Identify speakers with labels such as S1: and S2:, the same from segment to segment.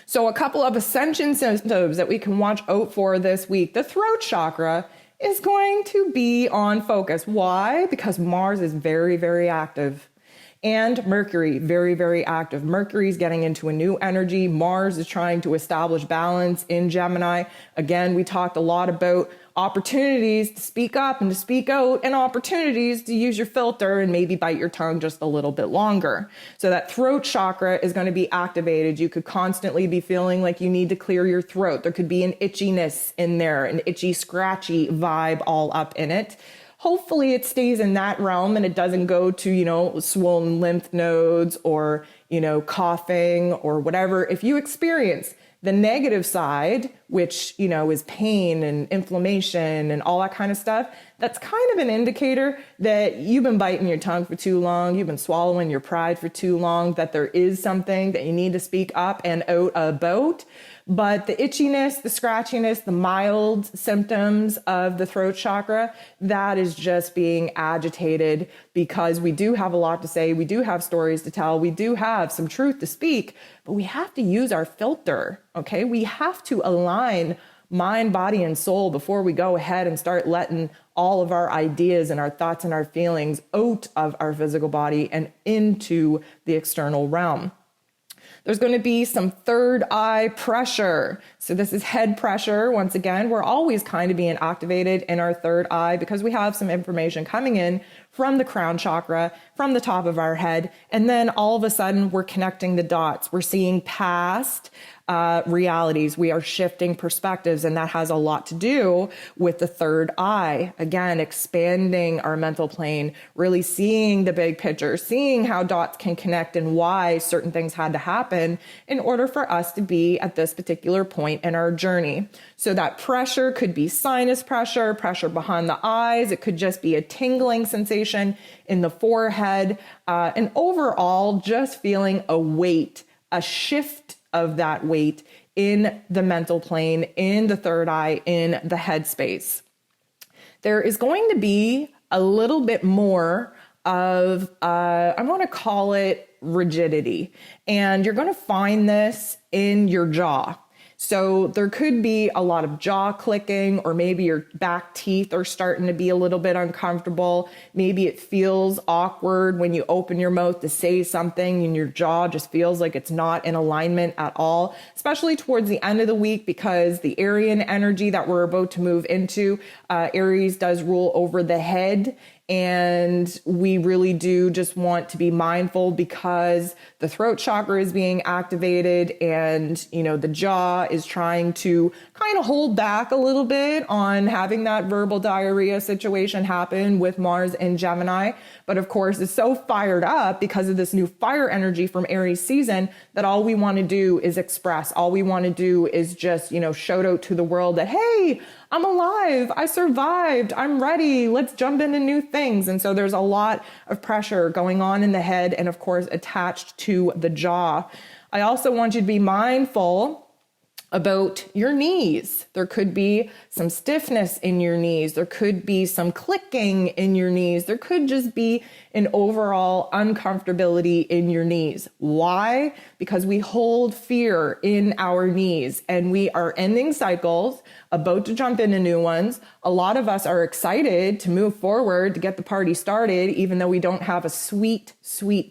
S1: So a couple of ascension symptoms that we can watch out for this week. The throat chakra is going to be on focus. Why? Because Mars is very, very active. And Mercury, very, very active. Mercury is getting into a new energy. Mars is trying to establish balance in Gemini. Again, we talked a lot about opportunities to speak up and to speak out, and opportunities to use your filter and maybe bite your tongue just a little bit longer. So that throat chakra is going to be activated. You could constantly be feeling like you need to clear your throat. There could be an itchiness in there, an itchy, scratchy vibe all up in it. Hopefully it stays in that realm and it doesn't go to, swollen lymph nodes or, coughing or whatever. If you experience the negative side, which, is pain and inflammation and all that kind of stuff, that's kind of an indicator that you've been biting your tongue for too long, you've been swallowing your pride for too long, that there is something that you need to speak up and out about. But the itchiness, the scratchiness, the mild symptoms of the throat chakra, that is just being agitated because we do have a lot to say. We do have stories to tell. We do have some truth to speak, but we have to use our filter, okay? We have to align mind, body, and soul before we go ahead and start letting all of our ideas and our thoughts and our feelings out of our physical body and into the external realm. There's going to be some third eye pressure. So this is head pressure. Once again, we're always kind of being activated in our third eye because we have some information coming in from the crown chakra, from the top of our head. And then all of a sudden we're connecting the dots. We're seeing past realities. We are shifting perspectives, and that has a lot to do with the third eye. Again, expanding our mental plane, really seeing the big picture, seeing how dots can connect and why certain things had to happen in order for us to be at this particular point in our journey. So that pressure could be sinus pressure, pressure behind the eyes. It could just be a tingling sensation in the forehead, and overall just feeling a weight, a shift of that weight in the mental plane, in the third eye, in the head space. There is going to be a little bit more of, I want to call it rigidity. And you're going to find this in your jaw. So there could be a lot of jaw clicking, or maybe your back teeth are starting to be a little bit uncomfortable. Maybe it feels awkward when you open your mouth to say something and your jaw just feels like it's not in alignment at all, especially towards the end of the week because the Arian energy that we're about to move into, Aries does rule over the head. And we really do just want to be mindful because the throat chakra is being activated and, the jaw is trying to kind of hold back a little bit on having that verbal diarrhea situation happen with Mars and Gemini. But of course, it's so fired up because of this new fire energy from Aries season that all we want to do is express. All we want to do is just, shout out to the world that, hey, I'm alive, I survived, I'm ready, let's jump into new things. And so there's a lot of pressure going on in the head and of course attached to the jaw. I also want you to be mindful about your knees. There could be some stiffness in your knees. There could be some clicking in your knees. There could just be an overall uncomfortability in your knees. Why? Because we hold fear in our knees and we are ending cycles, about to jump into new ones. A lot of us are excited to move forward, to get the party started, even though we don't have a sweet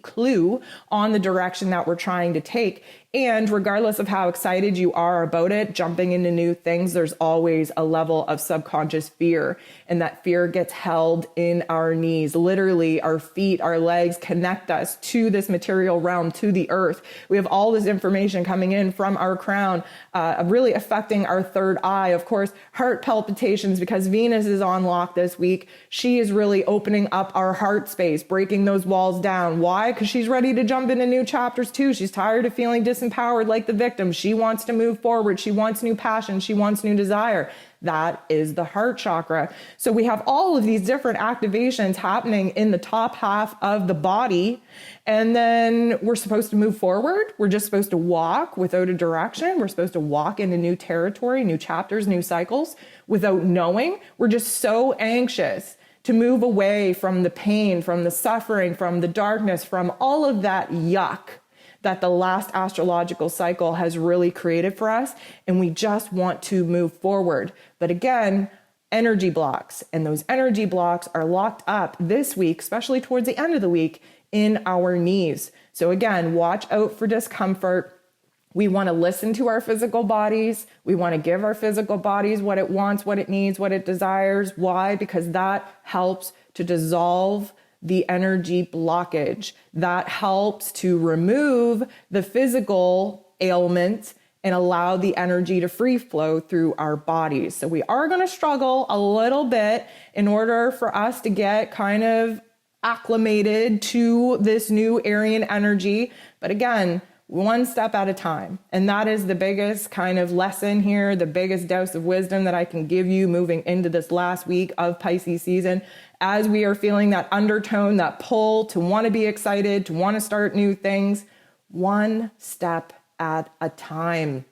S1: clue on the direction that we're trying to take. And regardless of how excited you are about it, jumping into new things, there's always a level of subconscious fear. And that fear gets held in our knees. Literally, our feet, our legs connect us to this material realm, to the earth. We have all this information coming in from our crown, really affecting our third eye. Of course, heart palpitations because Venus is on lock this week. She is really opening up our heart space, breaking those walls down. Why? Because she's ready to jump into new chapters too. She's tired of feeling disempowered like the victim. She wants to move forward. She wants new passion. She wants new desire. That is the heart chakra. So we have all of these different activations happening in the top half of the body. And then we're supposed to move forward. We're just supposed to walk without a direction. We're supposed to walk into new territory, new chapters, new cycles without knowing. We're just so anxious to move away from the pain, from the suffering, from the darkness, from all of that yuck that the last astrological cycle has really created for us, and we just want to move forward. But again, energy blocks, and those energy blocks are locked up this week, especially towards the end of the week, in our knees. So again, watch out for discomfort. We want to listen to our physical bodies. We want to give our physical bodies what it wants, what it needs, what it desires. Why? Because that helps to dissolve the energy blockage. That helps to remove the physical ailment and allow the energy to free flow through our bodies. So we are going to struggle a little bit in order for us to get kind of acclimated to this new Aryan energy. But again, one step at a time. And that is the biggest kind of lesson here, the biggest dose of wisdom that I can give you moving into this last week of Pisces season, as we are feeling that undertone, that pull to want to be excited, to want to start new things, one step at a time.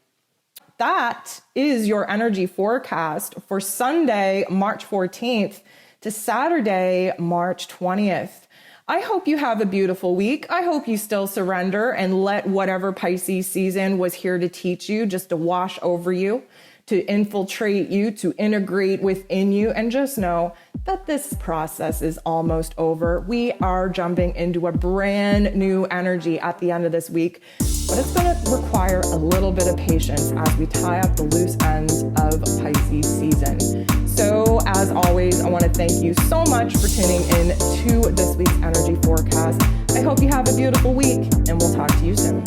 S1: That is your energy forecast for Sunday, March 14th to Saturday, March 20th. I hope you have a beautiful week. I hope you still surrender and let whatever Pisces season was here to teach you, just to wash over you, to infiltrate you, to integrate within you, and just know that this process is almost over. We are jumping into a brand new energy at the end of this week, but it's going to require a little bit of patience as we tie up the loose ends of Pisces season. So as always, I want to thank you so much for tuning in to this week's energy forecast. I hope you have a beautiful week, and we'll talk to you soon.